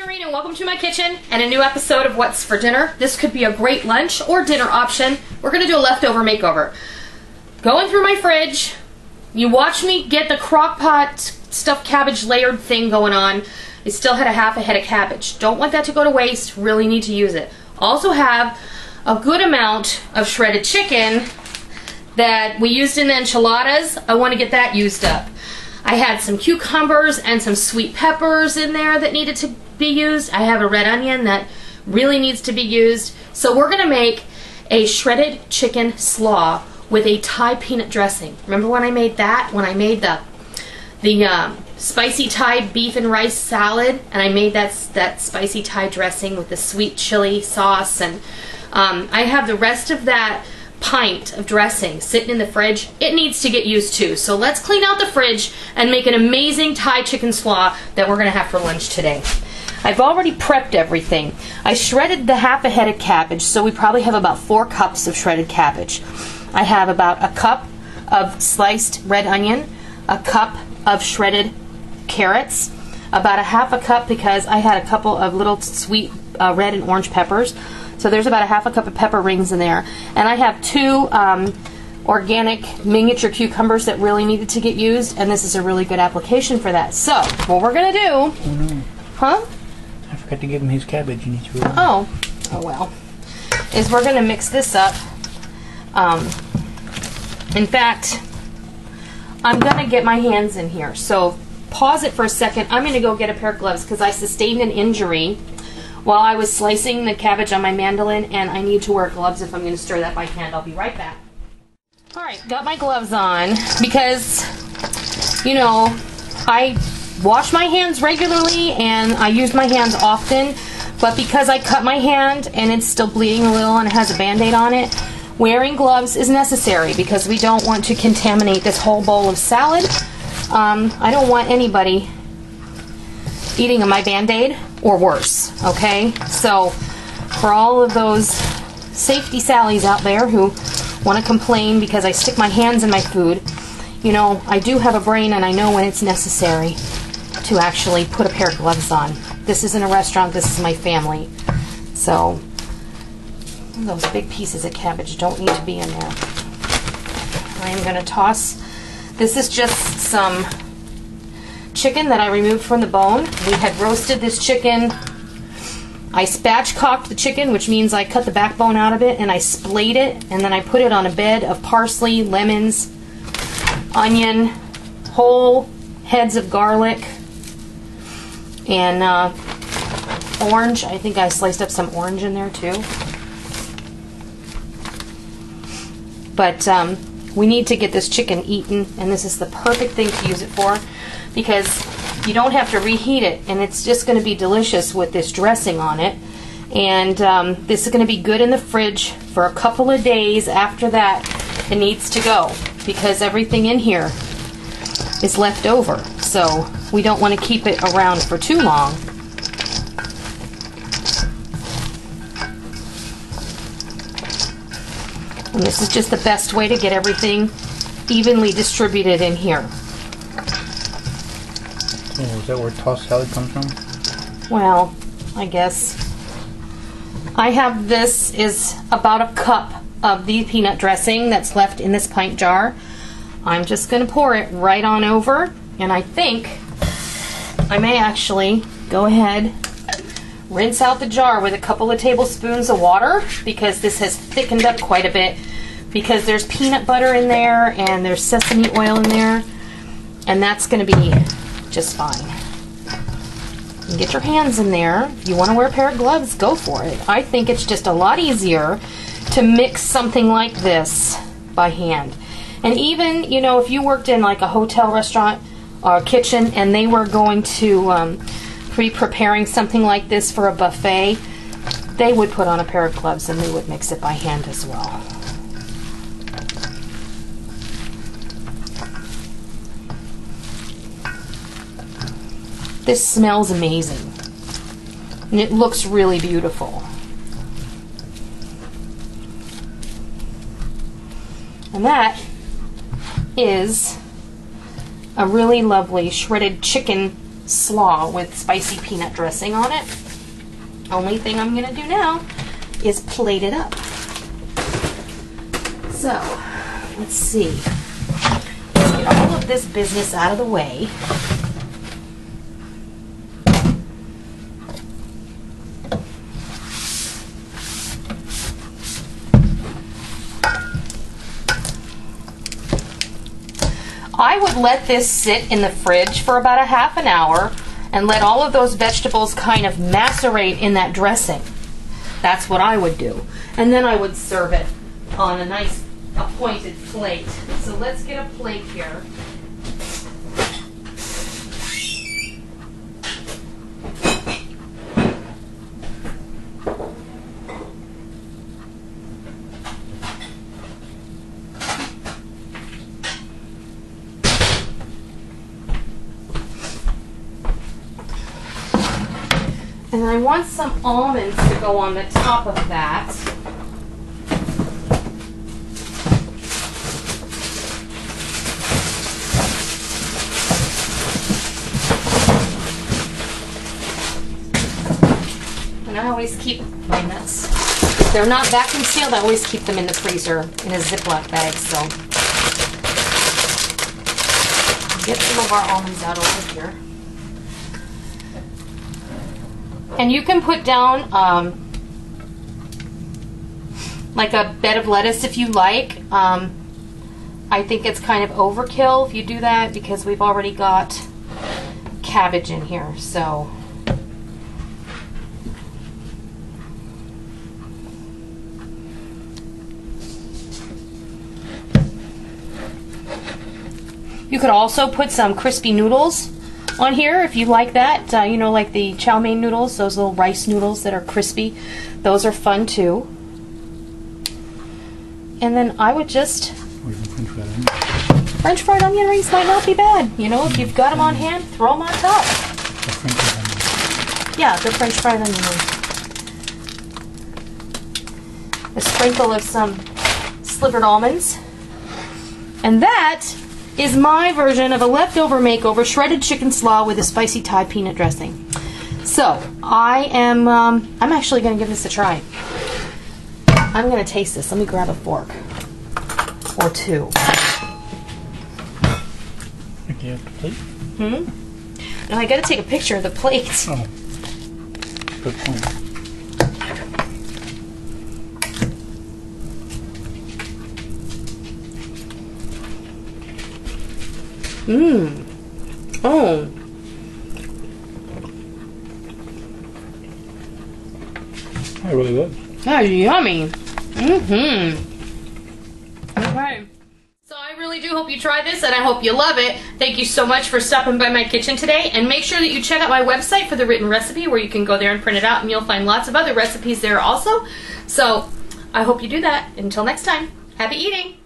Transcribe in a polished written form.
Noreen and welcome to my kitchen and a new episode of What's for Dinner. This could be a great lunch or dinner option. We're going to do a leftover makeover. Going through my fridge, you watch me get the crock pot stuffed cabbage layered thing going on. I still had a half a head of cabbage. Don't want that to go to waste, really need to use it. Also have a good amount of shredded chicken that we used in the enchiladas. I want to get that used up. I had some cucumbers and some sweet peppers in there that needed to be used. I have a red onion that really needs to be used. So we're going to make a shredded chicken slaw with a Thai peanut dressing. Remember when I made that? When I made the spicy Thai beef and rice salad, and I made that spicy Thai dressing with the sweet chili sauce, and I have the rest of that pint of dressing sitting in the fridge. It needs to get used too. So let's clean out the fridge and make an amazing Thai chicken slaw that we're going to have for lunch today. I've already prepped everything. I shredded the half a head of cabbage, so we probably have about 4 cups of shredded cabbage. I have about a cup of sliced red onion, a cup of shredded carrots, about a half a cup because I had a couple of little sweet red and orange peppers. So there's about a half a cup of pepper rings in there. And I have 2 organic miniature cucumbers that really needed to get used, and this is a really good application for that. So, what we're going to do... Oh no. Huh? I forgot to give him his cabbage. You need to... Oh well. Is we're going to mix this up. In fact, I'm going to get my hands in here. So, pause it for a second. I'm going to go get a pair of gloves because I sustained an injury while I was slicing the cabbage on my mandolin, and I need to wear gloves if I'm going to stir that by hand. I'll be right back. Alright, got my gloves on because, you know, I wash my hands regularly and I use my hands often, but because I cut my hand and it's still bleeding a little and it has a band-aid on it, wearing gloves is necessary because we don't want to contaminate this whole bowl of salad. I don't want anybody eating my band-aid or worse, okay? So for all of those safety Sallies out there who want to complain because I stick my hands in my food, you know, I do have a brain and I know when it's necessary to actually put a pair of gloves on. This isn't a restaurant, this is my family. So those big pieces of cabbage don't need to be in there. I'm going to toss, this is just some chicken that I removed from the bone. We had roasted this chicken. I spatchcocked the chicken, which means I cut the backbone out of it and I splayed it, and then I put it on a bed of parsley, lemons, onion, whole heads of garlic, and orange. I think I sliced up some orange in there too. But we need to get this chicken eaten, and this is the perfect thing to use it for, because you don't have to reheat it, and it's just going to be delicious with this dressing on it. And this is going to be good in the fridge for a couple of days. After that, it needs to go because everything in here is left over, so we don't want to keep it around for too long. And this is just the best way to get everything evenly distributed in here. Oh, is that where tossed salad comes from? Well, I guess. I have, this is about a cup of the peanut dressing that's left in this pint jar. I'm just going to pour it right on over, and I think I may actually go ahead, rinse out the jar with a couple of tablespoons of water, because this has thickened up quite a bit, because there's peanut butter in there and there's sesame oil in there, and that's going to be just fine. And get your hands in there. If you want to wear a pair of gloves, go for it. I think it's just a lot easier to mix something like this by hand. And even, you know, if you worked in like a hotel restaurant or a kitchen and they were going to be preparing something like this for a buffet, they would put on a pair of gloves and they would mix it by hand as well. This smells amazing, and it looks really beautiful. And that is a really lovely shredded chicken slaw with spicy peanut dressing on it. Only thing I'm going to do now is plate it up. So, let's see. Let's get all of this business out of the way. I would let this sit in the fridge for about a half an hour and let all of those vegetables kind of macerate in that dressing. That's what I would do. And then I would serve it on a nice appointed plate. So let's get a plate here. And I want some almonds to go on the top of that. And I always keep my nuts. If they're not vacuum sealed, I always keep them in the freezer in a Ziploc bag. So get some of our almonds out over here. And you can put down like a bed of lettuce if you like. I think it's kind of overkill if you do that because we've already got cabbage in here. So you could also put some crispy noodles on here if you like that. You know, like the chow mein noodles, those little rice noodles that are crispy. Those are fun too. And then I would just... French fried onion rings might not be bad. You know, if you've got them on hand, throw them on top. Yeah, the French fried onion rings. A sprinkle of some slivered almonds. And that is my version of a leftover makeover shredded chicken slaw with a spicy Thai peanut dressing. So I'm actually going to give this a try. I'm going to taste this. Let me grab a fork or two. Do you have the plate? And I got to take a picture of the plate. Oh, good point. Oh. That really was. That's yummy. Okay. So I really do hope you try this, and I hope you love it. Thank you so much for stopping by my kitchen today, and make sure that you check out my website for the written recipe where you can go there and print it out, and you'll find lots of other recipes there also. So I hope you do that. Until next time, happy eating.